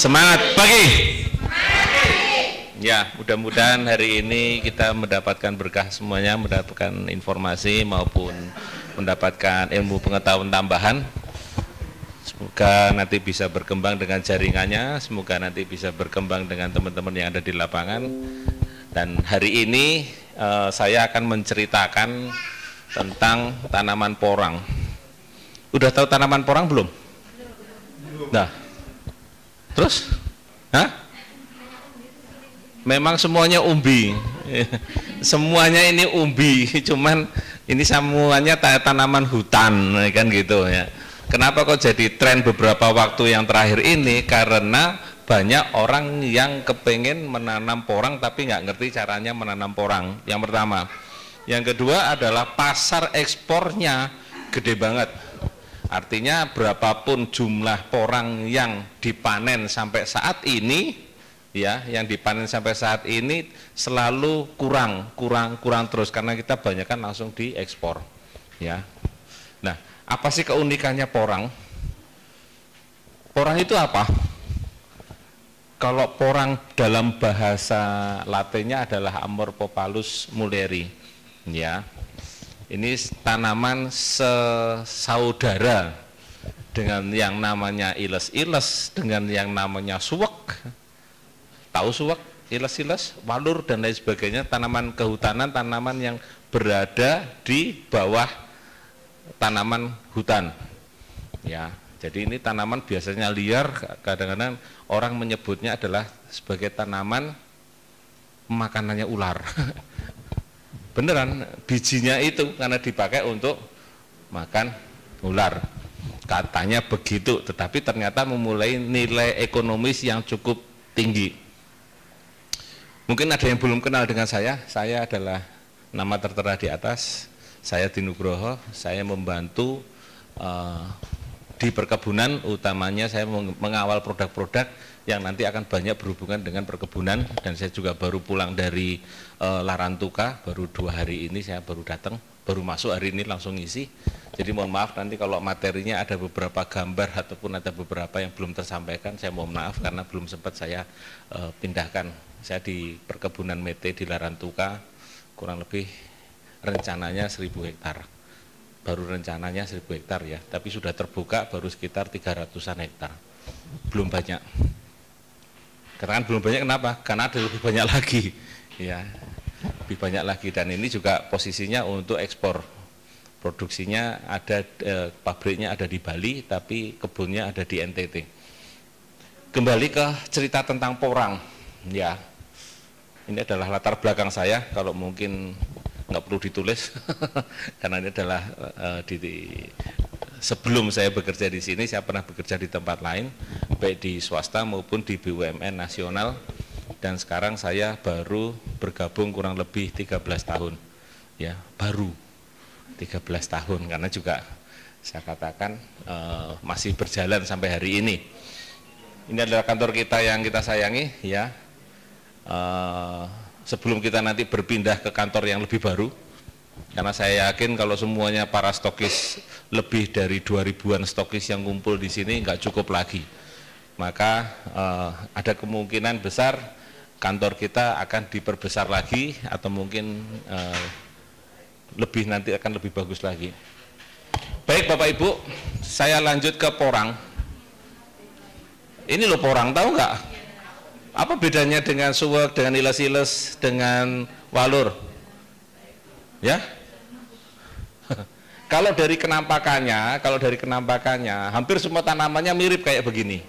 Semangat pagi. Ya, mudah-mudahan hari ini kita mendapatkan berkah semuanya, mendapatkan informasi maupun mendapatkan ilmu pengetahuan tambahan. Semoga nanti bisa berkembang dengan jaringannya, semoga nanti bisa berkembang dengan teman-teman yang ada di lapangan. Dan hari ini saya akan menceritakan tentang tanaman porang. Udah tahu tanaman porang belum? Nah, terus? Hah? Memang semuanya umbi. Semuanya ini umbi, cuman ini semuanya tanaman hutan, kan gitu ya. Kenapa kok jadi tren beberapa waktu yang terakhir ini? Karena banyak orang yang kepengen menanam porang tapi nggak ngerti caranya menanam porang. Yang pertama. Yang kedua adalah pasar ekspornya gede banget. Artinya berapapun jumlah porang yang dipanen sampai saat ini, ya, yang dipanen sampai saat ini selalu kurang terus karena kita banyakkan langsung diekspor, ya. Nah, apa sih keunikannya porang? Porang itu apa? Kalau porang dalam bahasa Latinnya adalah Amorphopalus mulleri, ya. Ini tanaman sesaudara dengan yang namanya iles-iles, dengan yang namanya suwek. Tahu suwek, iles-iles, walur dan lain sebagainya, tanaman kehutanan, tanaman yang berada di bawah tanaman hutan. Ya, jadi ini tanaman biasanya liar, kadang-kadang orang menyebutnya adalah sebagai tanaman makanannya ular. Beneran, bijinya itu karena dipakai untuk makan ular. Katanya begitu, tetapi ternyata memulai nilai ekonomis yang cukup tinggi. Mungkin ada yang belum kenal dengan saya adalah nama tertera di atas, saya Dinugroho, saya membantu di perkebunan, utamanya saya mengawal produk-produk yang nanti akan banyak berhubungan dengan perkebunan. Dan saya juga baru pulang dari Larantuka, baru 2 hari ini saya baru datang, baru masuk hari ini langsung ngisi. Jadi mohon maaf nanti kalau materinya ada beberapa gambar ataupun ada beberapa yang belum tersampaikan, saya mohon maaf karena belum sempat saya pindahkan. Saya di perkebunan Mete di Larantuka, kurang lebih rencananya 1000 hektar. Baru rencananya 1000 hektar ya, tapi sudah terbuka baru sekitar 300-an hektar. Belum banyak. Karena kan belum banyak, kenapa? Karena ada lebih banyak lagi, ya, lebih banyak lagi. Dan ini juga posisinya untuk ekspor. Produksinya ada, pabriknya ada di Bali, tapi kebunnya ada di NTT. Kembali ke cerita tentang porang, ya. Ini adalah latar belakang saya. Kalau mungkin nggak perlu ditulis, karena ini adalah sebelum saya bekerja di sini, saya pernah bekerja di tempat lain, baik di swasta maupun di BUMN nasional, dan sekarang saya baru bergabung kurang lebih 13 tahun, ya, baru 13 tahun, karena juga saya katakan masih berjalan sampai hari ini. Ini adalah kantor kita yang kita sayangi, ya. Sebelum kita nanti berpindah ke kantor yang lebih baru, karena saya yakin kalau semuanya para stokis lebih dari 2000-an stokis yang kumpul di sini nggak cukup lagi, maka ada kemungkinan besar kantor kita akan diperbesar lagi atau mungkin lebih nanti akan lebih bagus lagi. Baik Bapak Ibu, saya lanjut ke porang. Ini loh porang, tahu nggak? Apa bedanya dengan suwek, dengan iles-iles, dengan walur? Ya? Kalau dari kenampakannya, hampir semua tanamannya mirip kayak begini.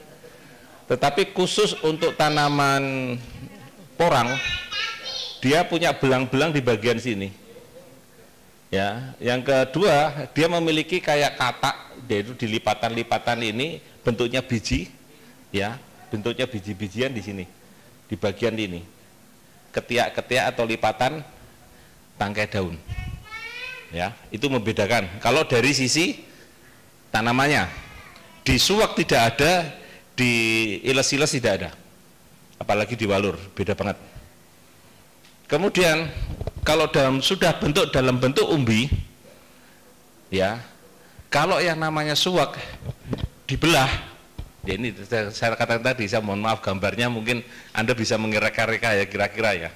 Tetapi khusus untuk tanaman porang, dia punya belang-belang di bagian sini. Ya, yang kedua, dia memiliki kayak katak, yaitu di lipatan-lipatan ini bentuknya biji, ya, bentuknya biji-bijian di sini, di bagian ini, ketiak-ketiak atau lipatan tangkai daun. Ya, itu membedakan. Kalau dari sisi tanamannya, di suwak tidak ada, di iles-iles tidak ada, apalagi di walur, beda banget. Kemudian kalau sudah dalam bentuk umbi, ya, kalau yang namanya suwak dibelah, Ya ini saya katakan tadi, saya mohon maaf gambarnya mungkin Anda bisa mengira-reka ya kira-kira ya.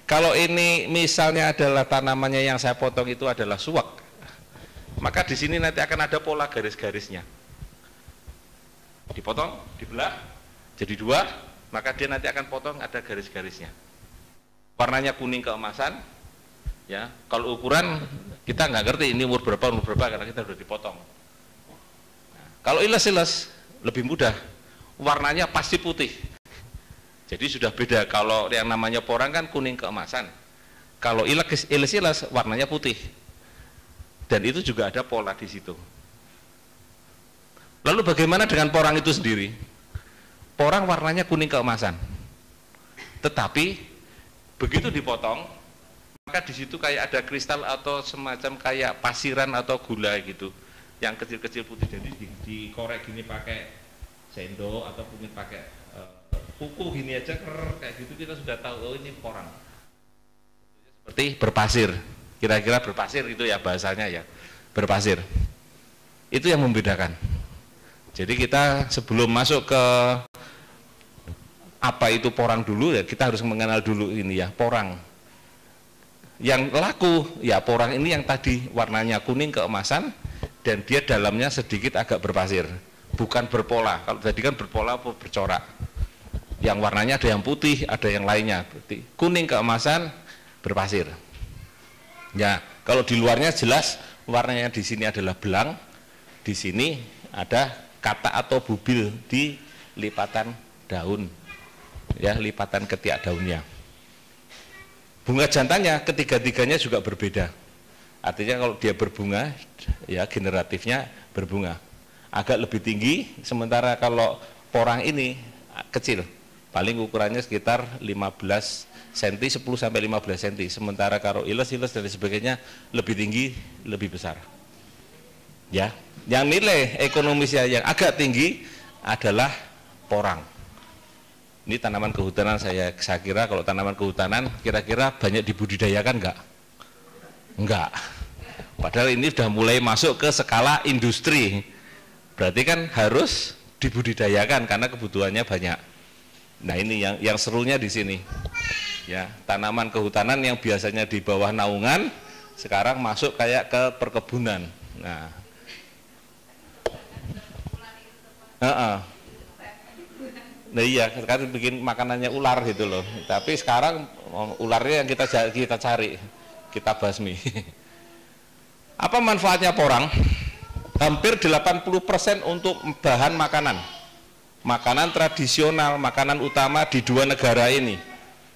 Kalau ini misalnya adalah tanamannya yang saya potong itu adalah suwak, maka di sini nanti akan ada pola garis-garisnya. Dipotong, dibelah, jadi dua, maka dia nanti akan potong ada garis-garisnya. Warnanya kuning keemasan, ya. Kalau ukuran kita nggak ngerti ini umur berapa karena kita sudah dipotong. Nah, kalau iles-iles lebih mudah, warnanya pasti putih. Jadi sudah beda. Kalau yang namanya porang kan kuning keemasan, kalau iles-iles warnanya putih, dan itu juga ada pola di situ. Lalu bagaimana dengan porang itu sendiri? Porang warnanya kuning keemasan, tetapi begitu dipotong, maka di situ kayak ada kristal atau semacam kayak pasiran atau gula gitu, yang kecil-kecil putih. Jadi dikorek gini pakai sendok atau mungkin pakai kuku gini aja, kayak gitu kita sudah tahu, oh ini porang. Seperti berpasir, kira-kira berpasir itu ya bahasanya ya, berpasir. Itu yang membedakan. Jadi kita sebelum masuk ke apa itu porang dulu ya, kita harus mengenal dulu ini ya, porang. Yang laku ya porang ini yang tadi warnanya kuning keemasan dan dia dalamnya sedikit agak berpasir, bukan berpola. Kalau tadi kan berpola atau bercorak. Yang warnanya ada yang putih, ada yang lainnya. Kuning keemasan berpasir. Ya, kalau di luarnya jelas warnanya di sini adalah belang, di sini ada katak atau bubil di lipatan daun, ya, lipatan ketiak daunnya. Bunga jantannya ketiga-tiganya juga berbeda. Artinya kalau dia berbunga, ya generatifnya berbunga. Agak lebih tinggi, sementara kalau porang ini kecil. Paling ukurannya sekitar 15 cm, 10 sampai 15 cm. Sementara kalau iles-iles dan sebagainya lebih tinggi, lebih besar. Ya, yang nilai ekonomisnya yang agak tinggi adalah porang. Ini tanaman kehutanan, saya kira kalau tanaman kehutanan kira-kira banyak dibudidayakan enggak? Padahal ini sudah mulai masuk ke skala industri, berarti kan harus dibudidayakan karena kebutuhannya banyak. Nah ini yang serunya di sini ya, tanaman kehutanan yang biasanya di bawah naungan sekarang masuk kayak ke perkebunan. Nah nah iya, sekarang bikin makanannya ular gitu loh. Tapi sekarang ularnya yang kita cari, kita basmi. Apa manfaatnya porang? Hampir 80% untuk bahan makanan. Makanan tradisional, makanan utama di dua negara ini.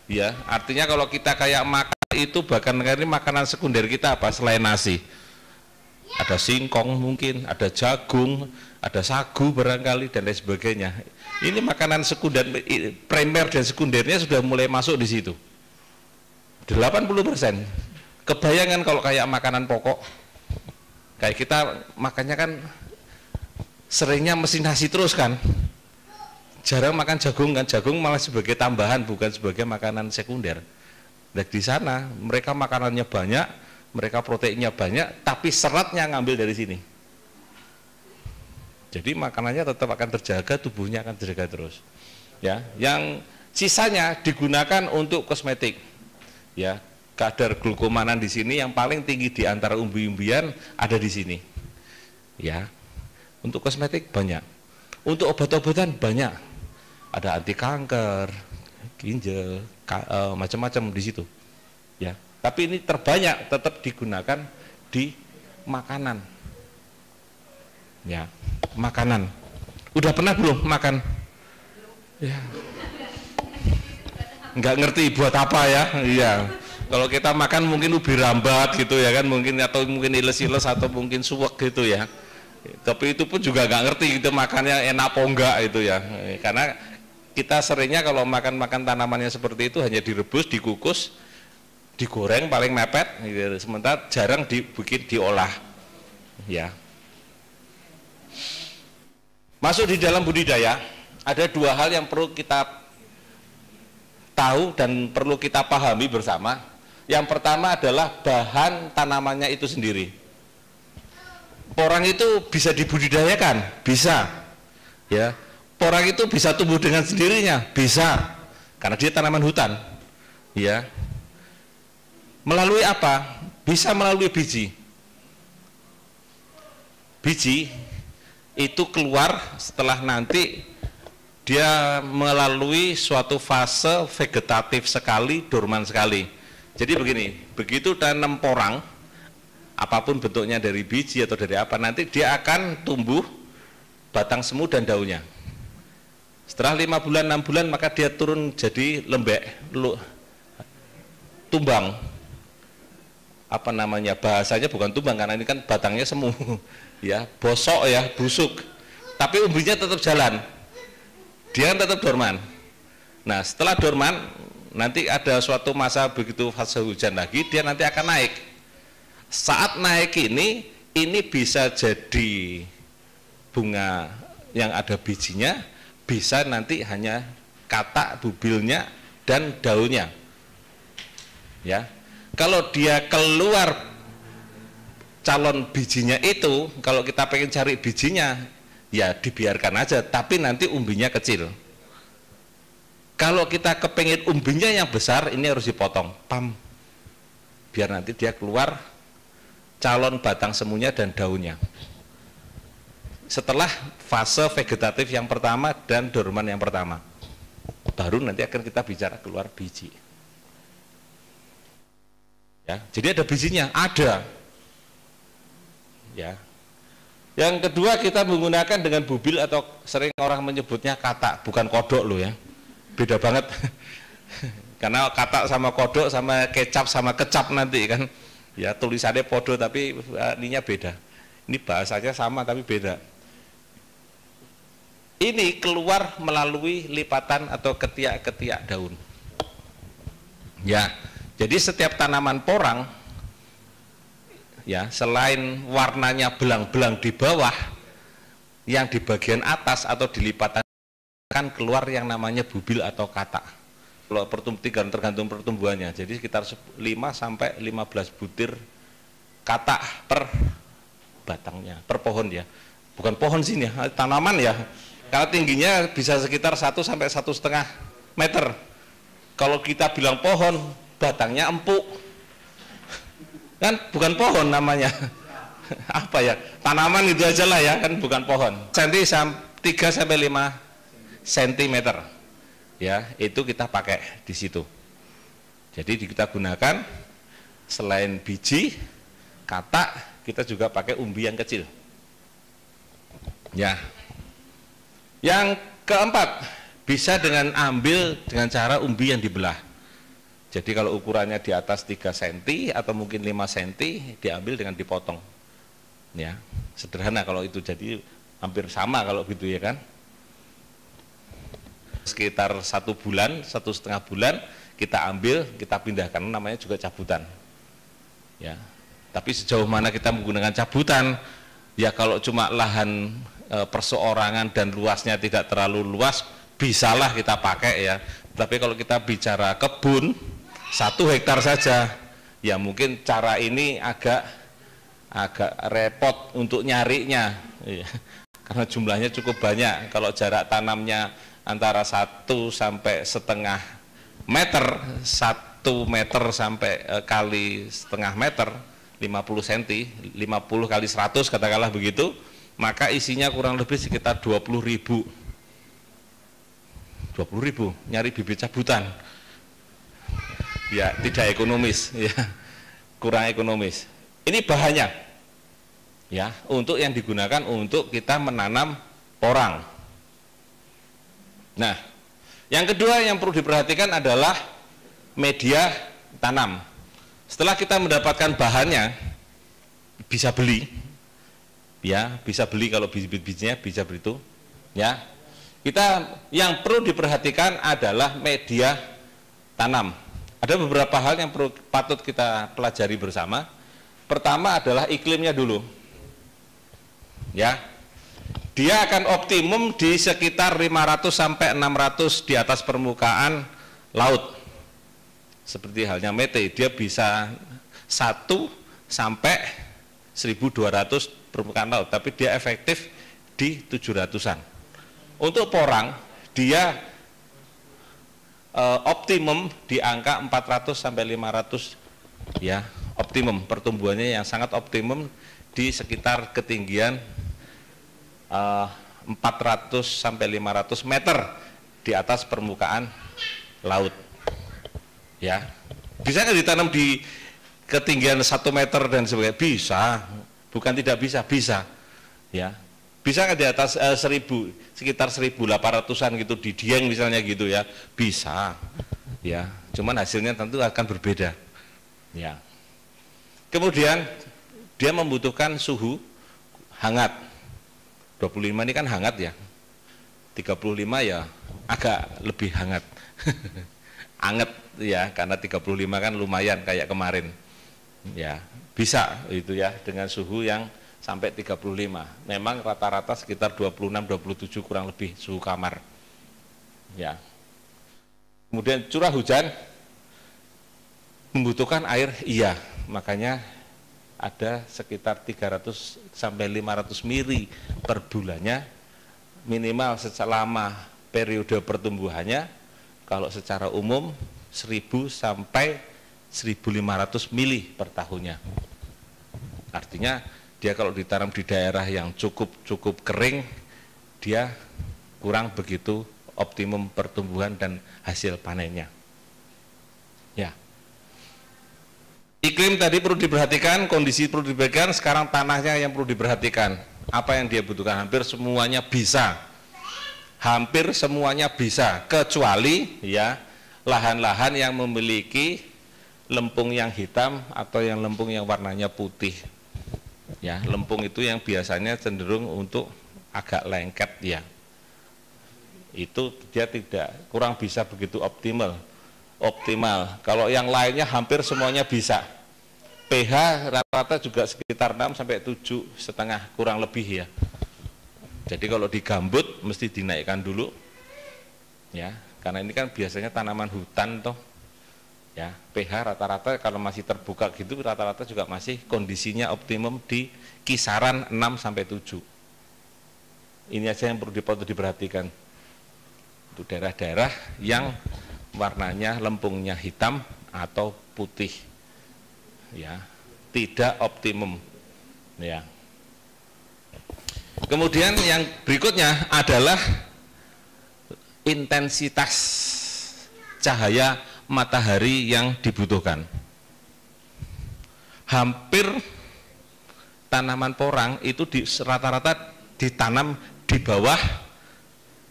Ya, artinya kalau kita kayak makan itu bahkan ini makanan sekunder kita apa selain nasi? Ada singkong mungkin, ada jagung, ada sagu barangkali dan lain sebagainya. Ini makanan sekunder, primer dan sekundernya sudah mulai masuk di situ. 80%. Kebayangan kalau kayak makanan pokok, kayak kita makannya kan seringnya mesti nasi terus kan. Jarang makan jagung kan, jagung malah sebagai tambahan bukan sebagai makanan sekunder. Dan di sana mereka makanannya banyak, mereka proteinnya banyak, tapi seratnya ngambil dari sini. Jadi makanannya tetap akan terjaga, tubuhnya akan terjaga terus. Ya, yang sisanya digunakan untuk kosmetik. Ya, kadar glukomanan di sini yang paling tinggi di antara umbi-umbian ada di sini. Ya, untuk kosmetik banyak, untuk obat-obatan banyak. Ada anti kanker, ginjal, macam-macam di situ. Ya, tapi ini terbanyak tetap digunakan di makanan. Ya, makanan. Udah pernah belum makan? Ya. Nggak ngerti buat apa ya? Iya. Kalau kita makan mungkin ubi rambat gitu ya kan, mungkin atau mungkin iles-iles atau mungkin suwek gitu ya. Tapi itu pun juga nggak ngerti gitu makannya enak apa enggak itu ya. Karena kita seringnya kalau makan tanamannya seperti itu hanya direbus, dikukus, digoreng paling mepet gitu. Sementara jarang dibikin diolah. Ya. Masuk di dalam budidaya, ada dua hal yang perlu kita tahu dan perlu kita pahami bersama. Yang pertama adalah bahan tanamannya itu sendiri. Porang itu bisa dibudidayakan, bisa. Ya, porang itu bisa tumbuh dengan sendirinya? Bisa, karena dia tanaman hutan. Ya. Melalui apa? Bisa melalui biji. Biji itu keluar setelah nanti dia melalui suatu fase vegetatif sekali, dorman sekali. Jadi begini, begitu tanam porang, apapun bentuknya dari biji atau dari apa, nanti dia akan tumbuh batang semu dan daunnya. Setelah 5 bulan, 6 bulan, maka dia turun jadi lembek, tumbang. Apa namanya, bahasanya bukan tumbang, karena ini kan batangnya semu. Ya, bosok ya, busuk. Tapi umbinya tetap jalan. Dia kan tetap dorman. Nah, setelah dorman, nanti ada suatu masa begitu fase hujan lagi, dia nanti akan naik. Saat naik ini bisa jadi bunga yang ada bijinya, bisa nanti hanya katak, bubilnya, dan daunnya. Ya, kalau dia keluar calon bijinya itu, kalau kita pengen cari bijinya, ya dibiarkan aja, tapi nanti umbinya kecil. Kalau kita kepengen umbinya yang besar, ini harus dipotong, pam, biar nanti dia keluar calon batang semunya dan daunnya. Setelah fase vegetatif yang pertama dan dorman yang pertama, baru nanti akan kita bicara keluar biji. Ya, jadi ada bijinya, ada. Ya. Yang kedua, kita menggunakan dengan bubil atau sering orang menyebutnya katak, bukan kodok loh ya. Beda banget. Karena katak sama kodok sama kecap sama kecap nanti kan. Ya, tulisannya podo tapi ininya beda. Ini bahasanya sama tapi beda. Ini keluar melalui lipatan atau ketiak-ketiak daun. Ya. Jadi setiap tanaman porang, ya, selain warnanya belang-belang di bawah, yang di bagian atas atau di lipatan akan keluar yang namanya bubil atau katak. Kalau tergantung pertumbuhannya, jadi sekitar 5 sampai 15 butir katak per batangnya, per pohon ya. Bukan pohon sini ya, tanaman ya. Kalau tingginya bisa sekitar 1 sampai 1,5 meter. Kalau kita bilang pohon, batangnya empuk. Kan bukan pohon namanya. Apa ya? Tanaman itu aja lah ya, kan bukan pohon. 3 sampai 5 cm. Ya, itu kita pakai di situ. Jadi kita gunakan selain biji, katak, kita juga pakai umbi yang kecil. Ya. Yang keempat, bisa dengan dengan cara umbi yang dibelah. Jadi kalau ukurannya di atas 3 cm atau mungkin 5 cm, diambil dengan dipotong. Ya, sederhana kalau itu, jadi hampir sama kalau gitu ya kan. Sekitar 1 bulan, 1,5 bulan kita ambil, kita pindahkan, namanya juga cabutan. Ya, tapi sejauh mana kita menggunakan cabutan? Ya kalau cuma lahan perseorangan dan luasnya tidak terlalu luas, bisalah kita pakai ya. Tapi kalau kita bicara kebun 1 hektar saja, ya mungkin cara ini agak repot untuk nyarinya, ya. Karena jumlahnya cukup banyak. Kalau jarak tanamnya antara 1 sampai setengah meter, 1 meter sampai kali setengah meter, 50 cm, 50 kali 100 katakanlah begitu, maka isinya kurang lebih sekitar 20.000. 20.000 nyari bibit cabutan. Ya, tidak ekonomis ya. Kurang ekonomis. Ini bahannya. Ya, untuk yang digunakan untuk kita menanam porang. Nah, yang kedua yang perlu diperhatikan adalah media tanam. Setelah kita mendapatkan bahannya, bisa beli. Ya, bisa beli kalau bibit-bijinya bisa begitu. Ya. Yang perlu diperhatikan adalah media tanam. Ada beberapa hal yang patut kita pelajari bersama. Pertama adalah iklimnya dulu. Ya. Dia akan optimum di sekitar 500 sampai 600 di atas permukaan laut. Seperti halnya mete, dia bisa 1 sampai 1.200 permukaan laut, tapi dia efektif di 700-an. Untuk porang dia optimum di angka 400 sampai 500 ya, optimum pertumbuhannya yang sangat optimum di sekitar ketinggian 400 sampai 500 meter di atas permukaan laut. Ya, bisa nggak ditanam di ketinggian 1 meter dan sebagainya? Bisa, bukan tidak bisa, bisa. Ya, bisa nggak di atas 1000, sekitar 1800-an gitu di Dieng misalnya gitu ya, bisa. Ya, cuman hasilnya tentu akan berbeda. Ya. Kemudian dia membutuhkan suhu hangat. 25 ini kan hangat ya. 35 ya agak lebih hangat. Anget ya, karena 35 kan lumayan kayak kemarin. Ya, bisa itu ya dengan suhu yang sampai 35. Memang rata-rata sekitar 26-27 kurang lebih suhu kamar. Ya. Kemudian curah hujan membutuhkan air, iya, makanya ada sekitar 300 sampai 500 mili per bulannya minimal selama periode pertumbuhannya. Kalau secara umum 1000 sampai 1500 mili per tahunnya. Artinya dia kalau ditanam di daerah yang cukup kering, dia kurang begitu optimum pertumbuhan dan hasil panennya. Ya. Iklim tadi perlu diperhatikan, kondisi perlu diperhatikan, sekarang tanahnya yang perlu diperhatikan. Apa yang dia butuhkan? Hampir semuanya bisa. Hampir semuanya bisa, kecuali ya lahan-lahan yang memiliki lempung yang hitam atau yang lempung yang warnanya putih. Ya, lempung itu yang biasanya cenderung untuk agak lengket ya. Itu dia tidak, kurang bisa begitu optimal. Kalau yang lainnya hampir semuanya bisa. pH rata-rata juga sekitar 6 sampai 7,5 kurang lebih ya. Jadi kalau di gambut mesti dinaikkan dulu. Ya, karena ini kan biasanya tanaman hutan toh. Ya, pH rata-rata kalau masih terbuka gitu rata-rata juga masih kondisinya optimum di kisaran 6 sampai 7. Ini aja yang perlu diperhatikan. Untuk daerah-daerah yang warnanya lempungnya hitam atau putih, ya, tidak optimum, ya. Kemudian yang berikutnya adalah intensitas cahaya matahari yang dibutuhkan. Hampir tanaman porang itu rata-rata ditanam di bawah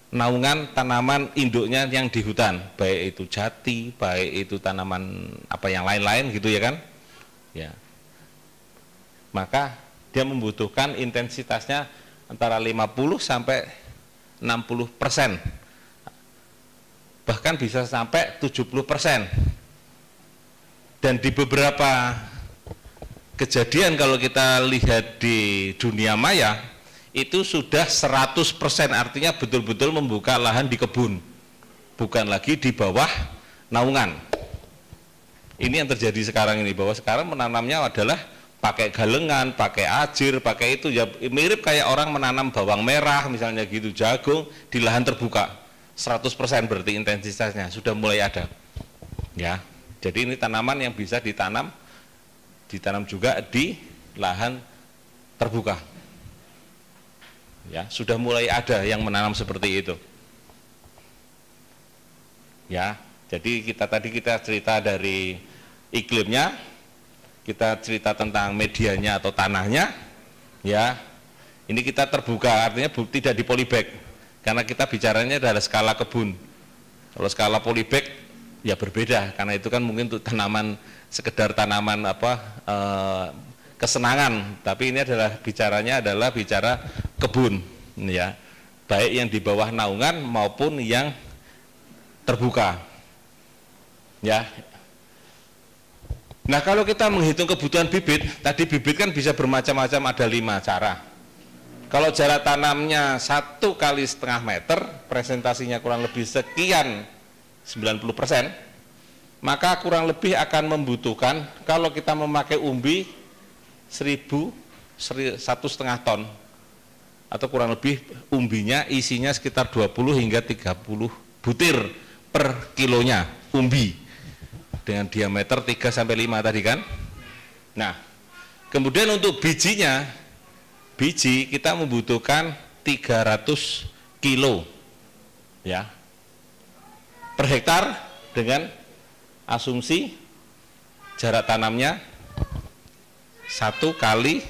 naungan tanaman induknya yang di hutan, baik itu jati, baik itu tanaman apa yang lain-lain gitu ya kan, ya. Maka dia membutuhkan intensitasnya antara 50 sampai 60%, bahkan bisa sampai 70%. Dan di beberapa kejadian kalau kita lihat di dunia maya itu sudah 100%, artinya betul-betul membuka lahan di kebun, bukan lagi di bawah naungan. Ini yang terjadi sekarang ini, bahwa sekarang menanamnya adalah pakai galengan, pakai ajir, pakai itu ya, mirip kayak orang menanam bawang merah misalnya gitu, jagung di lahan terbuka. 100% berarti intensitasnya sudah mulai ada. Ya, jadi ini tanaman yang bisa ditanam juga di lahan terbuka. Ya, sudah mulai ada yang menanam seperti itu. Ya, jadi tadi kita cerita dari iklimnya, kita cerita tentang medianya atau tanahnya, ya. Ini kita terbuka, artinya tidak di polybag, karena kita bicaranya adalah skala kebun. Kalau skala polybag ya berbeda, karena itu kan mungkin untuk tanaman, sekedar tanaman kesenangan, tapi ini bicara kebun, ya, baik yang di bawah naungan maupun yang terbuka, ya. Nah, kalau kita menghitung kebutuhan bibit, tadi bibit kan bisa bermacam-macam, ada 5 cara. Kalau jarak tanamnya 1,5 meter, presentasinya kurang lebih sekian 90%, maka kurang lebih akan membutuhkan, kalau kita memakai umbi 1,5 ton atau kurang lebih umbinya isinya sekitar 20 hingga 30 butir per kilonya umbi dengan diameter 3 sampai 5 tadi kan. Nah, kemudian untuk bijinya, biji kita membutuhkan 300 kilo ya per hektar dengan asumsi jarak tanamnya 1,5 kali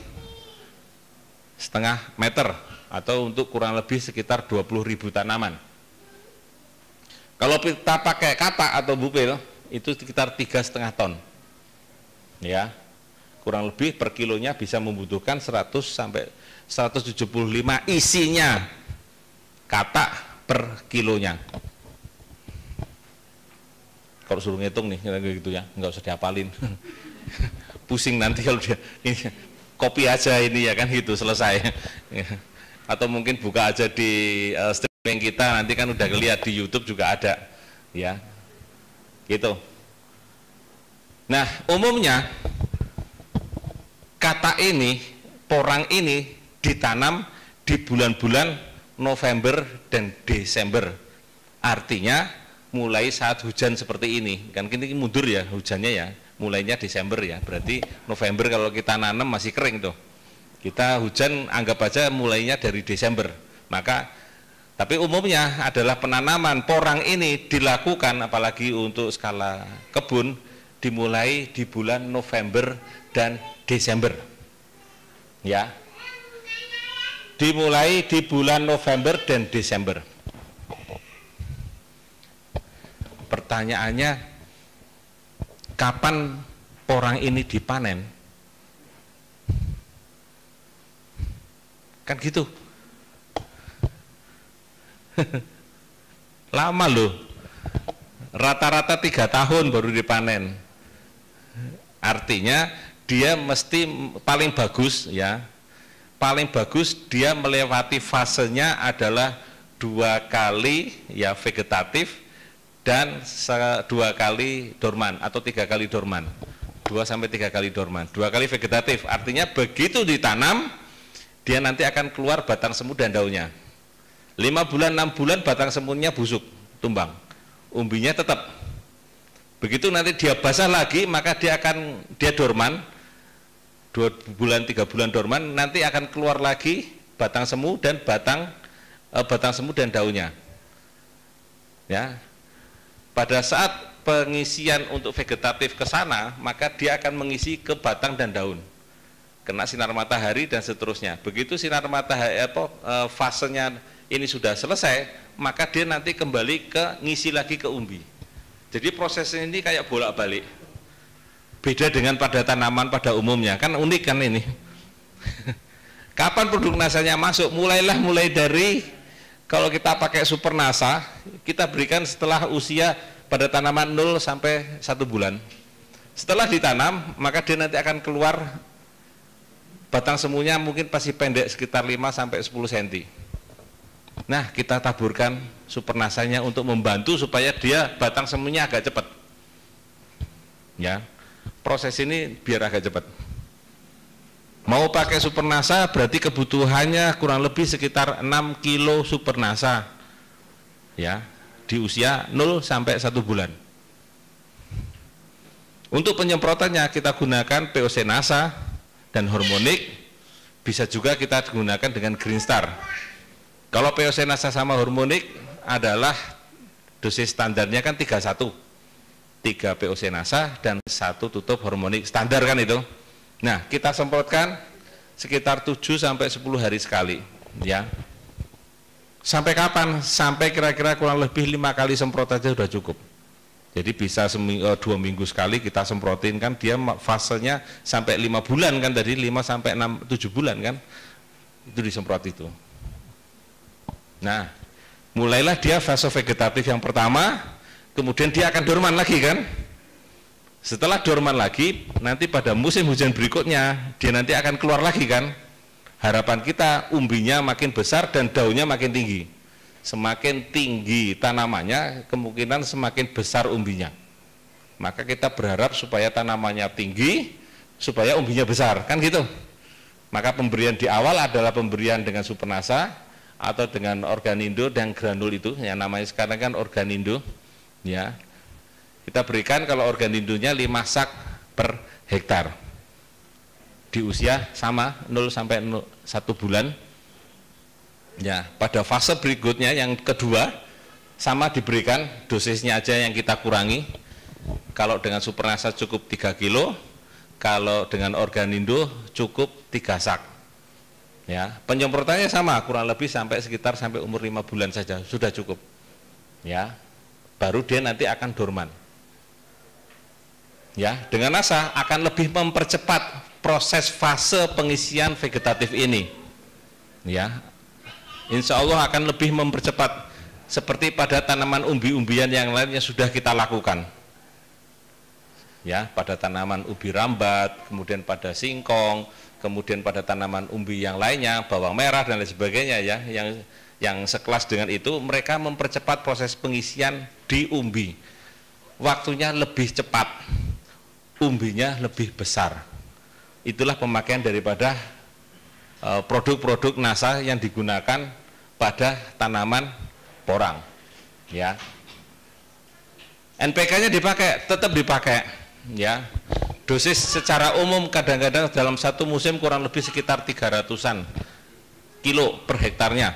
meter atau untuk kurang lebih sekitar 20.000 tanaman. Kalau kita pakai katak atau bupil itu sekitar 3,5 ton ya, kurang lebih per kilonya bisa membutuhkan 100 sampai 175 isinya katak per kilonya. Kalau suruh ngitung nih gitu ya, nggak usah dihafalin pusing nanti kalau dia ini, kopi aja ini ya kan gitu selesai atau mungkin buka aja di streaming kita, nanti kan udah lihat di YouTube juga ada ya gitu. Nah, umumnya katak ini, porang ini ditanam di bulan-bulan November dan Desember, artinya mulai saat hujan seperti ini kan, ini mundur ya hujannya ya, mulainya Desember ya, berarti November kalau kita nanam masih kering tuh, kita hujan anggap aja mulainya dari Desember. Maka tapi umumnya adalah penanaman porang ini dilakukan apalagi untuk skala kebun dimulai di bulan November dan Desember ya, dimulai di bulan November dan Desember. Pertanyaannya, kapan porang ini dipanen? Kan gitu. Lama loh, rata-rata 3 tahun baru dipanen. Artinya dia mesti paling bagus ya, paling bagus dia melewati fasenya adalah 2 kali ya vegetatif dan 2 kali dorman atau 3 kali dorman, 2 sampai 3 kali dorman, 2 kali vegetatif. Artinya begitu ditanam dia nanti akan keluar batang semu dan daunnya. 5 bulan 6 bulan batang semunya busuk, tumbang, umbinya tetap. Begitu nanti dia basah lagi maka dia dorman 2 bulan 3 bulan dorman, nanti akan keluar lagi batang semu dan batang semu dan daunnya ya. Pada saat pengisian untuk vegetatif ke sana, maka dia akan mengisi ke batang dan daun, kena sinar matahari dan seterusnya. Begitu sinar matahari fasenya ini sudah selesai, maka dia nanti kembali ke ngisi lagi ke umbi. Jadi prosesnya ini kayak bolak-balik. Beda dengan pada tanaman pada umumnya, kan unik kan ini. Kapan produk nasanya masuk? Mulai dari, kalau kita pakai super nasa, kita berikan setelah usia pada tanaman 0 sampai 1 bulan. Setelah ditanam, maka dia nanti akan keluar batang semunya mungkin pasti pendek sekitar 5 sampai 10 cm. Nah, kita taburkan super nasanya untuk membantu supaya dia batang semuanya agak cepat. Ya. Proses ini biar agak cepat. Mau pakai super nasa berarti kebutuhannya kurang lebih sekitar 6 kilo super nasa ya, di usia 0 sampai 1 bulan. Untuk penyemprotannya kita gunakan POC nasa dan hormonik, bisa juga kita gunakan dengan Green Star. Kalau POC nasa sama hormonik adalah dosis standarnya kan 3:1, 3 POC nasa dan 1 tutup hormonik, standar kan itu. Nah, kita semprotkan sekitar 7 sampai 10 hari sekali ya. Sampai kapan? Sampai kira-kira kurang lebih 5 kali semprot aja sudah cukup. Jadi bisa 2 minggu sekali kita semprotin, kan dia fasenya sampai 5 bulan kan tadi, 5 sampai 6 7 bulan kan itu disemprot itu. Nah, mulailah dia fase vegetatif yang pertama, kemudian dia akan dorman lagi kan. Setelah dorman lagi, nanti pada musim hujan berikutnya dia nanti akan keluar lagi kan. Harapan kita umbinya makin besar dan daunnya makin tinggi. Semakin tinggi tanamannya, kemungkinan semakin besar umbinya. Maka kita berharap supaya tanamannya tinggi, supaya umbinya besar, kan gitu. Maka pemberian di awal adalah pemberian dengan Supernasa atau dengan Organindo dan granul itu, yang namanya sekarang kan Organindo, ya. Kita berikan kalau Organindonya 5 sak per hektar. Di usia sama 0 sampai 1 bulan. Ya, pada fase berikutnya yang kedua sama diberikan, dosisnya aja yang kita kurangi. Kalau dengan Supernasa cukup 3 kilo, kalau dengan Organindo cukup 3 sak. Ya, penyemprotannya sama, kurang lebih sekitar sampai umur 5 bulan saja sudah cukup. Ya, baru dia nanti akan dorman. Ya, dengan Nasa akan lebih mempercepat proses fase pengisian vegetatif ini. Ya, insya Allah akan lebih mempercepat seperti pada tanaman umbi-umbian yang lain yang sudah kita lakukan. Ya, pada tanaman ubi rambat, kemudian pada singkong, kemudian pada tanaman umbi yang lainnya, bawang merah dan lain sebagainya, ya, yang sekelas dengan itu, mereka mempercepat proses pengisian di umbi. Waktunya lebih cepat, umbinya lebih besar. Itulah pemakaian daripada produk-produk Nasa yang digunakan pada tanaman porang. Ya, NPK-nya dipakai, tetap dipakai. Ya, dosis secara umum kadang-kadang dalam satu musim kurang lebih sekitar 300-an kilo per hektarnya.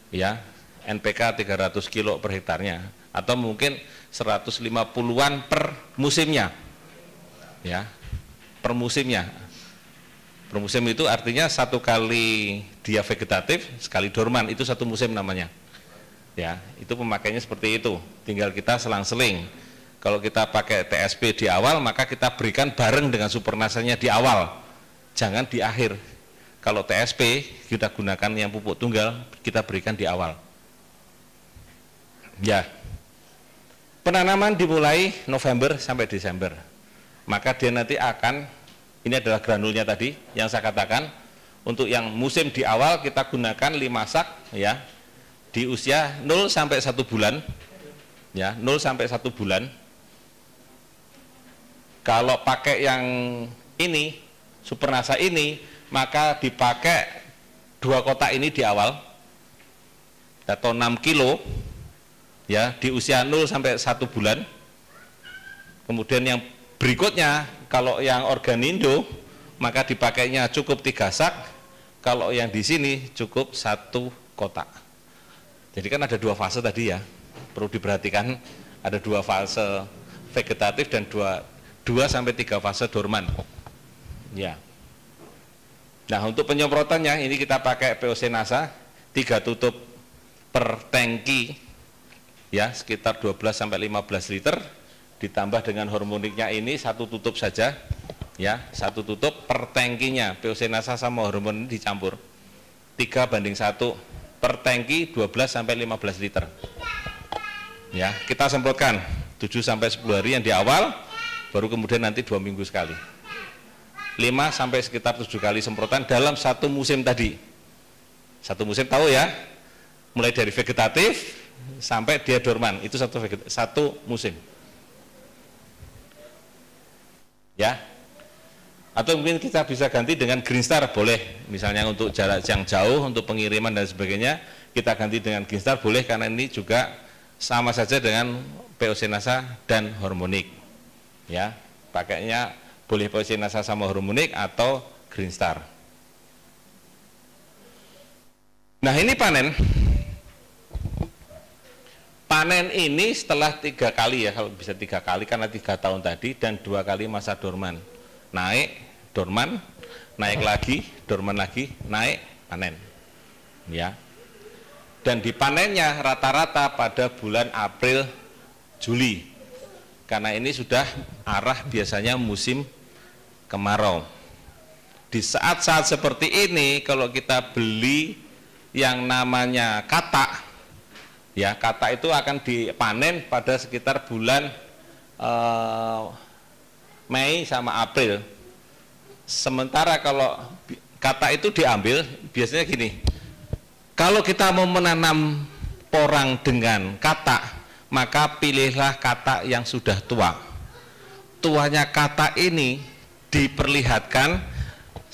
Ya, NPK 300 kilo per hektarnya, atau mungkin 150-an per musimnya. Ya, per musimnya. Per musim itu artinya satu kali dia vegetatif, sekali dorman, itu satu musim namanya. Ya, itu pemakaiannya seperti itu. Tinggal kita selang-seling. Kalau kita pakai TSP di awal, maka kita berikan bareng dengan Supernasanya di awal, jangan di akhir. Kalau TSP kita gunakan yang pupuk tunggal, kita berikan di awal. Ya, penanaman dimulai November sampai Desember. Maka dia nanti akan, ini adalah granulnya tadi yang saya katakan, untuk yang musim di awal kita gunakan 5 sak, ya, di usia 0 sampai 1 bulan, ya, 0 sampai 1 bulan. Kalau pakai yang ini, Supernasa ini, maka dipakai 2 kotak ini di awal, atau 6 kilo, ya, di usia 0 sampai 1 bulan. Kemudian yang berikutnya, kalau yang Organindo, maka dipakainya cukup 3 sak, kalau yang di sini cukup 1 kotak. Jadi kan ada 2 fase tadi, ya, perlu diperhatikan, ada 2 fase vegetatif dan 2 sampai 3 fase dorman. Ya. Nah, untuk penyemprotannya ini kita pakai POC Nasa 3 tutup per tangki, ya, sekitar 12 sampai 15 liter, ditambah dengan hormoniknya ini 1 tutup saja, ya, 1 tutup per tangkinya. POC Nasa sama hormon ini dicampur 3:1 per tangki, 12 sampai 15 liter. Ya, kita semprotkan 7 sampai 10 hari yang di awal, baru kemudian nanti 2 minggu sekali. 5 sampai sekitar 7 kali semprotan dalam satu musim tadi. Satu musim tahu, ya, mulai dari vegetatif sampai dia dorman, itu satu musim. Ya, atau mungkin kita bisa ganti dengan Green Star, boleh, misalnya untuk jarak yang jauh, untuk pengiriman dan sebagainya, kita ganti dengan Green Star boleh, karena ini juga sama saja dengan POC Nasa dan hormonik. Ya, pakainya boleh POC Nasa sama hormonik atau Green Star. Nah, ini panen. Panen ini setelah 3 kali, ya, kalau bisa 3 kali karena 3 tahun tadi, dan 2 kali masa dorman. Naik, dorman, naik lagi, dorman lagi, naik, panen. Ya. Dan dipanennya rata-rata pada bulan April, Juli. Karena ini sudah arah biasanya musim kemarau. Di saat-saat seperti ini, kalau kita beli yang namanya katak, ya, katak itu akan dipanen pada sekitar bulan Mei sama April. Sementara kalau katak itu diambil, biasanya gini, kalau kita mau menanam porang dengan katak, maka pilihlah katak yang sudah tua. Tuanya katak ini diperlihatkan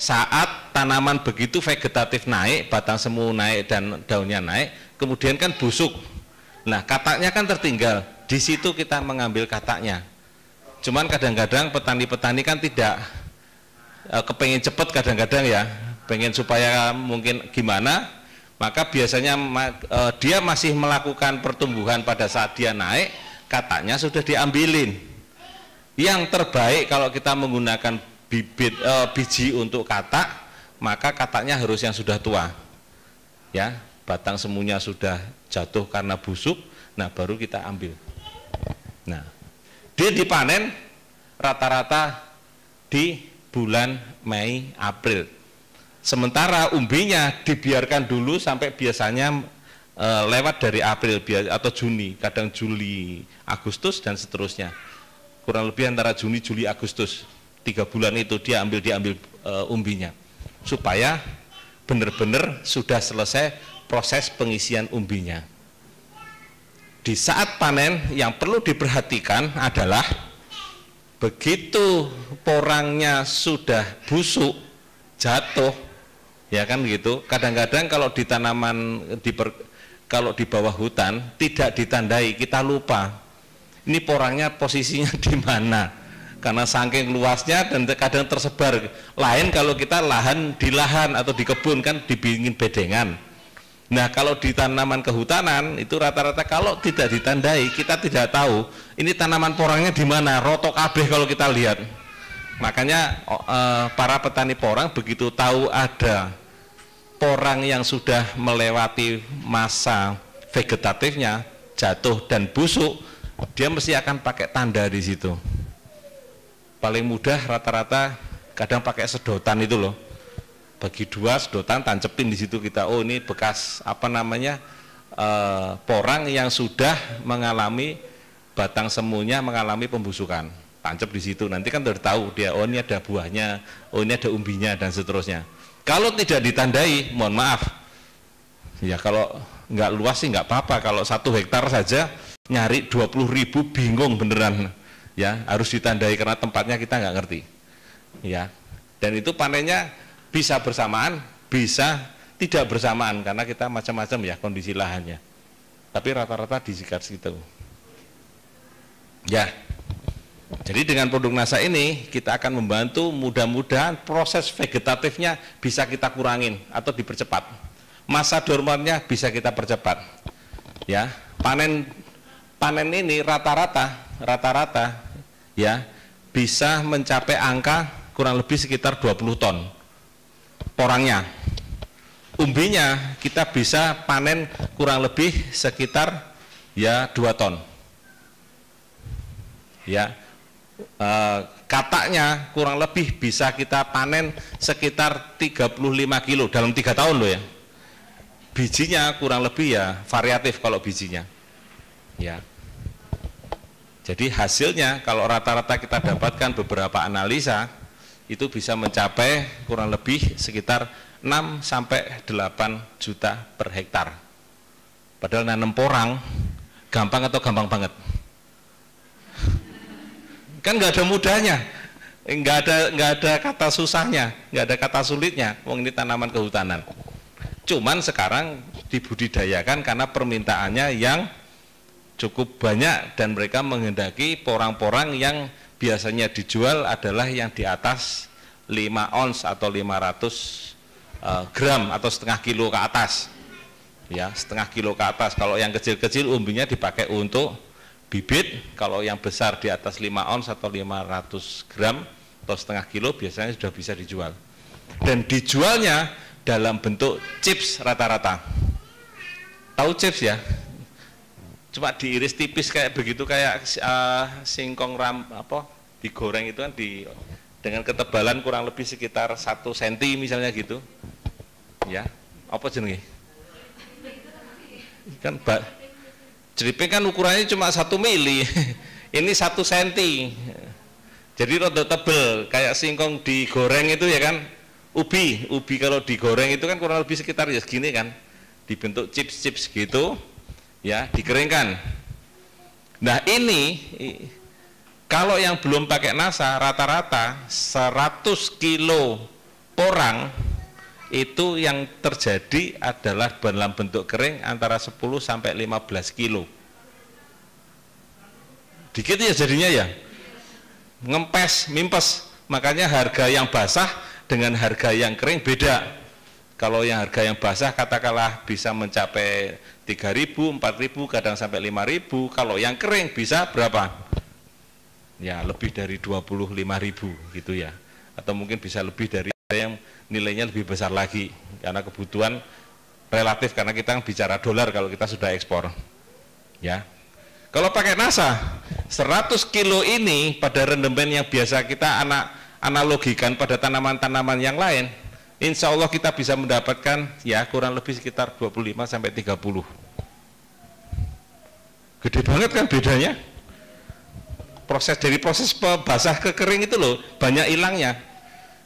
saat tanaman begitu vegetatif naik, batang semu naik dan daunnya naik, kemudian kan busuk. Nah, kataknya kan tertinggal. Di situ kita mengambil kataknya. Cuman kadang-kadang petani-petani kan tidak kepengen cepat, kadang-kadang ya, pengen supaya mungkin gimana, maka biasanya dia masih melakukan pertumbuhan pada saat dia naik, kataknya sudah diambilin. Yang terbaik kalau kita menggunakan biji untuk katak, maka kataknya harus yang sudah tua, ya, batang semuanya sudah jatuh karena busuk, nah baru kita ambil. Nah, dia dipanen rata-rata di bulan Mei April, sementara umbinya dibiarkan dulu sampai biasanya lewat dari April atau Juni, kadang Juli, Agustus dan seterusnya, kurang lebih antara Juni, Juli, Agustus. 3 bulan itu dia diambil umbinya, supaya benar-benar sudah selesai proses pengisian umbinya. Di saat panen yang perlu diperhatikan adalah begitu porangnya sudah busuk, jatuh, ya kan gitu. Kadang-kadang kalau di tanaman kalau di bawah hutan tidak ditandai, kita lupa ini porangnya posisinya di mana, karena saking luasnya dan kadang tersebar. Lain kalau kita di lahan atau di kebun kan dibikin bedengan. Nah, kalau di tanaman kehutanan itu rata-rata kalau tidak ditandai, kita tidak tahu ini tanaman porangnya di mana, rotok kabeh kalau kita lihat. Makanya para petani porang begitu tahu ada porang yang sudah melewati masa vegetatifnya, jatuh dan busuk, dia mesti akan pakai tanda di situ. Paling mudah rata-rata kadang pakai sedotan itu loh, bagi 2 sedotan tancepin di situ kita, oh ini bekas apa namanya porang yang sudah mengalami batang semuanya mengalami pembusukan, tancap di situ, nanti kan udah tahu dia, oh ini ada buahnya, oh ini ada umbinya dan seterusnya. Kalau tidak ditandai, mohon maaf ya, kalau nggak luas sih nggak apa-apa, kalau 1 hektar saja nyari 20.000 bingung beneran ya, harus ditandai karena tempatnya kita nggak ngerti ya. Dan itu panennya bisa bersamaan, bisa tidak bersamaan karena kita macam-macam ya kondisi lahannya, tapi rata-rata disikat situ ya. Jadi dengan produk NASA ini kita akan membantu, mudah-mudahan proses vegetatifnya bisa kita kurangin atau dipercepat, masa dormannya bisa kita percepat ya. Panen ini rata-rata ya bisa mencapai angka kurang lebih sekitar 20 ton porangnya. Umbinya kita bisa panen kurang lebih sekitar ya 2 ton ya. Kataknya kurang lebih bisa kita panen sekitar 35 kilo dalam 3 tahun loh ya. Bijinya kurang lebih ya variatif kalau bijinya ya. Jadi hasilnya kalau rata-rata kita dapatkan beberapa analisa itu bisa mencapai kurang lebih sekitar 6 sampai 8 juta per hektar. Padahal nanam porang gampang atau gampang banget? Kan nggak ada mudahnya, nggak ada kata susahnya, nggak ada kata sulitnya. Wong ini tanaman kehutanan. Cuman sekarang dibudidayakan karena permintaannya yang cukup banyak dan mereka menghendaki porang-porang yang biasanya dijual adalah yang di atas 5 ons atau 500 gram atau setengah kilo ke atas ya, setengah kilo ke atas. Kalau yang kecil-kecil umbinya dipakai untuk bibit, kalau yang besar di atas 5 ons atau 500 gram atau setengah kilo biasanya sudah bisa dijual, dan dijualnya dalam bentuk chips rata-rata. Tahu chips ya? Cuma diiris tipis kayak begitu, kayak singkong digoreng itu kan dengan ketebalan kurang lebih sekitar 1 cm misalnya gitu ya. Apa jenenge kan jeriping kan ukurannya cuma 1 mili ini 1 cm, jadi rada tebel kayak singkong digoreng itu ya kan. Ubi kalau digoreng itu kan kurang lebih sekitar ya segini kan, dibentuk chips gitu ya, dikeringkan. Nah ini kalau yang belum pakai NASA rata-rata 100 kilo porang itu yang terjadi adalah dalam bentuk kering antara 10 sampai 15 kilo. Dikit ya jadinya ya, ngempes, mimpes. Makanya harga yang basah dengan harga yang kering beda. Kalau yang harga yang basah katakanlah bisa mencapai 3.000, 4.000, kadang sampai 5.000. Kalau yang kering bisa berapa? Ya lebih dari 25.000 gitu ya. Atau mungkin bisa lebih dari yang nilainya lebih besar lagi karena kebutuhan relatif, karena kita bicara dolar kalau kita sudah ekspor. Ya. Kalau pakai NASA 100 kilo ini pada rendemen yang biasa kita analogikan pada tanaman-tanaman yang lain, insya Allah kita bisa mendapatkan ya kurang lebih sekitar 25 sampai 30. Gede banget kan bedanya. Dari proses basah ke kering itu loh banyak hilangnya.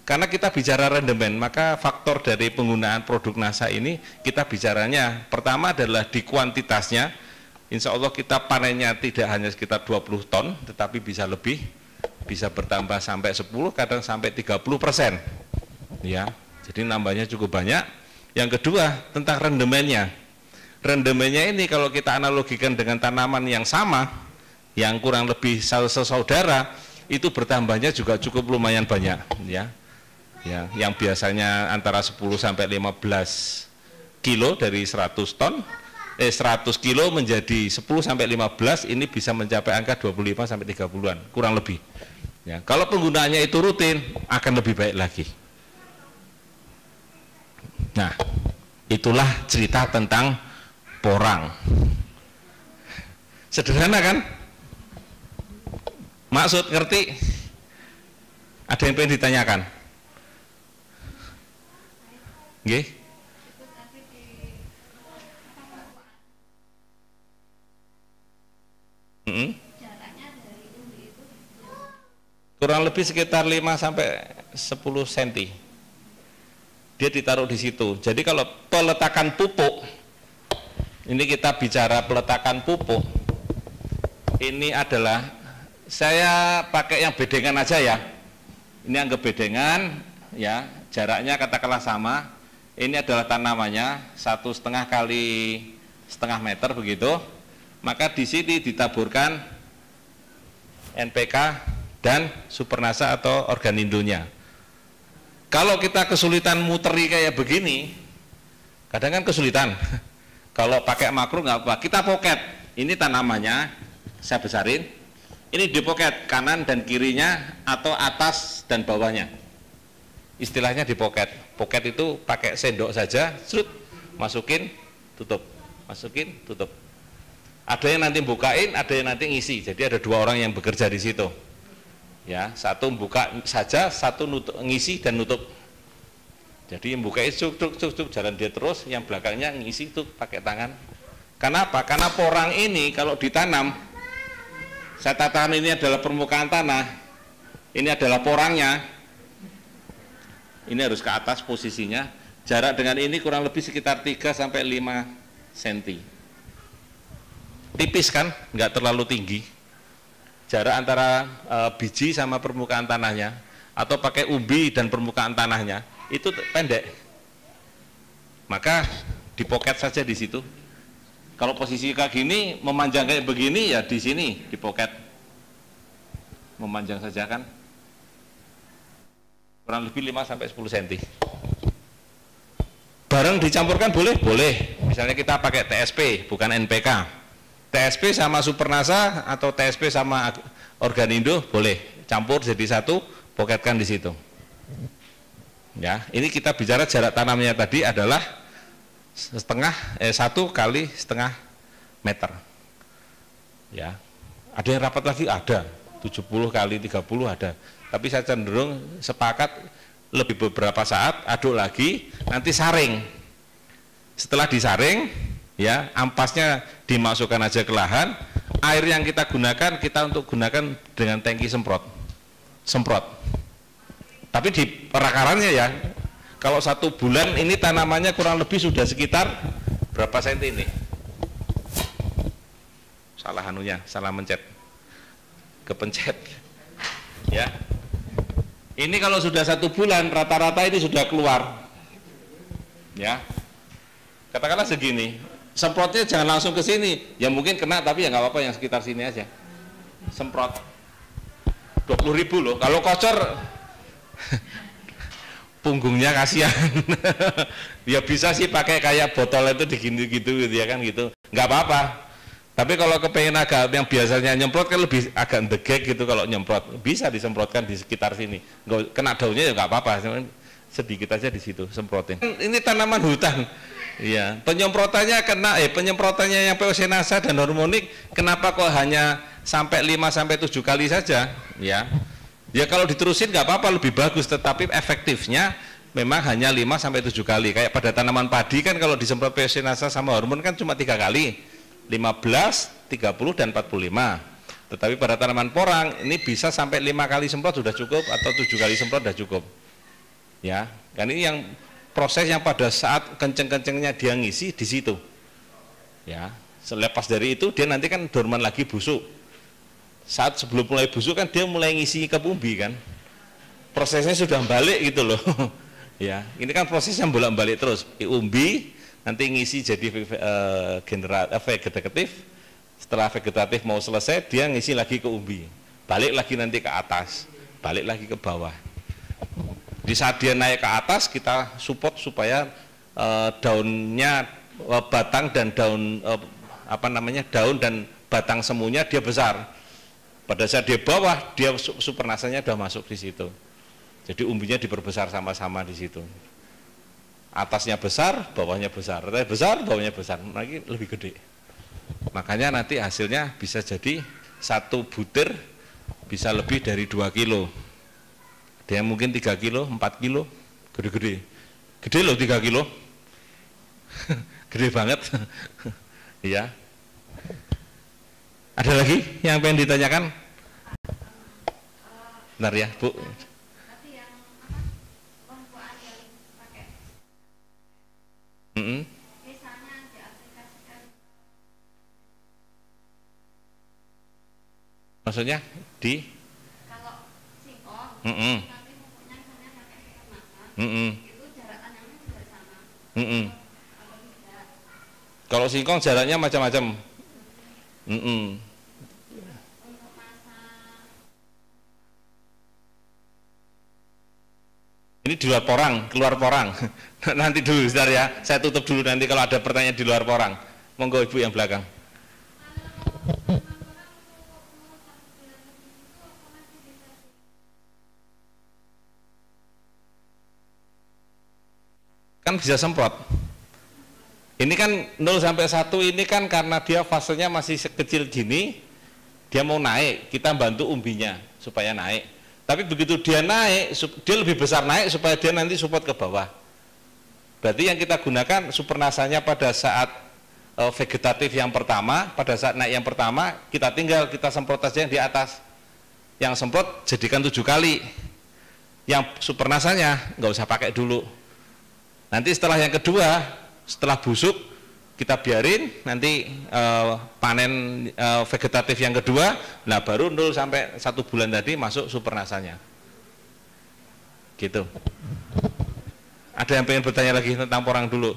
Karena kita bicara rendemen, maka faktor dari penggunaan produk NASA ini kita bicaranya pertama adalah di kuantitasnya. Insya Allah kita panennya tidak hanya sekitar 20 ton, tetapi bisa lebih, bisa bertambah sampai 10, kadang sampai 30%. Ya, jadi nambahnya cukup banyak. Yang kedua tentang rendemennya. Rendemennya ini kalau kita analogikan dengan tanaman yang sama, yang kurang lebih sesaudara, itu bertambahnya juga cukup lumayan banyak. Ya, yang biasanya antara 10 sampai 15 kilo dari 100 ton. 100 kilo menjadi 10 sampai 15, ini bisa mencapai angka 25 sampai 30-an, kurang lebih. Ya, kalau penggunaannya itu rutin akan lebih baik lagi. Nah, itulah cerita tentang porang. Sederhana kan? Maksud ngerti? Ada yang pengen ditanyakan? Nggih? Kurang lebih sekitar 5 sampai 10 cm. Dia ditaruh di situ. Jadi kalau peletakan pupuk, ini kita bicara peletakan pupuk, ini adalah saya pakai yang bedengan aja ya. Ini anggap bedengan ya, jaraknya katakanlah sama. Ini adalah tanamannya 1,5 kali setengah meter begitu. Maka di sini ditaburkan NPK dan Supernasa atau organindonya. Kalau kita kesulitan muteri kayak begini, kadang kan kesulitan. Kalau pakai makro nggak apa, kita pocket. Ini tanamannya saya besarin. Ini di pocket kanan dan kirinya atau atas dan bawahnya. Istilahnya di pocket. Pocket itu pakai sendok saja, serut, masukin, tutup, masukin, tutup. Ada yang nanti bukain, ada yang nanti ngisi. Jadi ada 2 orang yang bekerja di situ. Ya, satu buka saja, satu ngisi dan nutup. Jadi yang buka itu cuk jalan dia terus, yang belakangnya ngisi itu pakai tangan. Kenapa? Karena porang ini kalau ditanam, saya tatakan ini adalah permukaan tanah, ini adalah porangnya. Ini harus ke atas posisinya. Jarak dengan ini kurang lebih sekitar 3 sampai 5 cm. Tipis kan, nggak terlalu tinggi. Jarak antara biji sama permukaan tanahnya, atau pakai umbi dan permukaan tanahnya itu pendek. Maka dipoket saja di situ. Kalau posisi kayak gini, memanjang kayak begini ya di sini dipoket. Memanjang saja kan. Kurang lebih 5 sampai 10 cm. Bareng dicampurkan boleh? Boleh. Misalnya kita pakai TSP bukan NPK. TSP sama Supernasa atau TSP sama Organindo boleh campur jadi satu, poketkan di situ. Ya, ini kita bicara jarak tanamnya tadi adalah 1 kali setengah meter. Ya, ada yang rapat lagi ada 70 kali 30 ada. Tapi saya cenderung sepakat lebih beberapa saat aduk lagi, nanti saring. Setelah disaring, ya ampasnya dimasukkan aja ke lahan. Air yang kita gunakan, kita untuk gunakan dengan tangki semprot. Tapi di perakarannya ya, kalau 1 bulan ini tanamannya kurang lebih sudah sekitar berapa senti ini? Salah anunya, salah mencet, kepencet. Ya, Ini kalau sudah 1 bulan rata-rata ini sudah keluar. Ya. Katakanlah segini, semprotnya jangan langsung ke sini. Ya mungkin kena tapi ya nggak apa-apa yang sekitar sini aja. Semprot 20.000 loh. Kalau kocor punggungnya kasihan. Ya bisa sih pakai kayak botol itu digintu-gitu gitu ya kan gitu. Nggak apa-apa. Tapi kalau kepengen agak yang biasanya nyemprot kan lebih agak degek gitu kalau nyemprot. Bisa disemprotkan di sekitar sini. Nggak, kena daunnya ya nggak apa-apa. Sedikit aja di situ semprotin. Ini tanaman hutan. Iya, penyemprotannya penyemprotannya yang POC-NASA dan hormonik kenapa kok hanya sampai 5 sampai 7 kali saja, ya. Ya kalau diterusin nggak apa-apa, lebih bagus, tetapi efektifnya memang hanya 5 sampai 7 kali. Kayak pada tanaman padi kan kalau disemprot POC-NASA sama hormon kan cuma 3 kali. 15, 30 dan 45. Tetapi pada tanaman porang ini bisa sampai 5 kali semprot sudah cukup atau 7 kali semprot sudah cukup. Ya, kan ini yang proses yang pada saat kenceng-kencengnya dia ngisi di situ. Ya, selepas dari itu dia nanti kan dorman lagi busuk. Saat sebelum mulai busuk kan dia mulai ngisi ke umbi kan. Prosesnya sudah balik gitu loh. Ya, ini kan proses yang bolak-balik terus. Umbi nanti ngisi jadi vegetatif. Setelah vegetatif mau selesai dia ngisi lagi ke umbi. Balik lagi nanti ke atas, balik lagi ke bawah. Di saat dia naik ke atas kita support supaya daunnya batang dan daun daun dan batang semuanya dia besar. Pada saat dia bawah dia supernasanya sudah masuk di situ. Jadi umbinya diperbesar sama-sama di situ. Atasnya besar, bawahnya besar. Atasnya besar, bawahnya besar. Lagi lebih gede. Makanya nanti hasilnya bisa jadi 1 butir bisa lebih dari 2 kilo. Dia mungkin 3 kilo, 4 kilo, gede-gede. Gede loh 3 kilo. Gede banget. Iya. Ada lagi yang pengen ditanyakan? Bentar ya, Bu. Maksudnya di? Kalau singkong, tapi pupuknya misalnya pakai kemasan, itu jarak tanamnya juga sama. Kalau singkong jaraknya macam-macam. Ini di luar porang, keluar porang. Nanti dulu, sebentar ya. Saya tutup dulu nanti kalau ada pertanyaan di luar porang. Monggo Ibu yang belakang. Kan bisa semprot. Ini kan 0 sampai 1 ini kan karena dia fasenya masih kecil gini, dia mau naik, kita bantu umbinya supaya naik. Tapi begitu dia naik, dia lebih besar naik supaya dia nanti support ke bawah. Berarti yang kita gunakan supernasanya pada saat vegetatif yang pertama, pada saat naik yang pertama, kita tinggal kita semprot aja yang di atas. Yang semprot jadikan 7 kali. Yang supernasanya nggak usah pakai dulu. Nanti setelah yang kedua, setelah busuk kita biarin nanti panen vegetatif yang kedua, nah baru 0 sampai 1 bulan tadi masuk supernasanya. Gitu. Ada yang pengen bertanya lagi tentang porang dulu?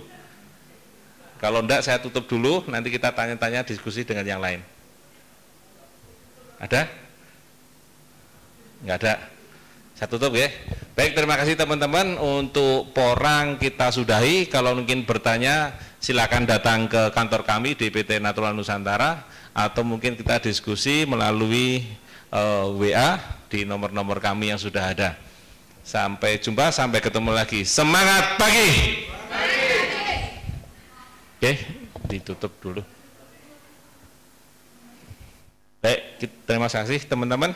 Kalau enggak saya tutup dulu, nanti kita tanya-tanya diskusi dengan yang lain. Ada? Enggak ada. Saya tutup ya. Baik, terima kasih teman-teman. Untuk porang kita sudahi. Kalau mungkin bertanya silakan datang ke kantor kami DPT Natural Nusantara, atau mungkin kita diskusi melalui WA di nomor-nomor kami yang sudah ada. Sampai jumpa, sampai ketemu lagi. Semangat pagi. Oke, ditutup dulu. Baik, terima kasih teman-teman.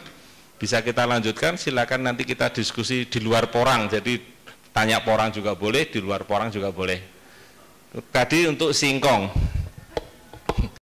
Bisa kita lanjutkan, silakan nanti kita diskusi di luar porang. Jadi tanya porang juga boleh, di luar porang juga boleh. Tadi untuk singkong.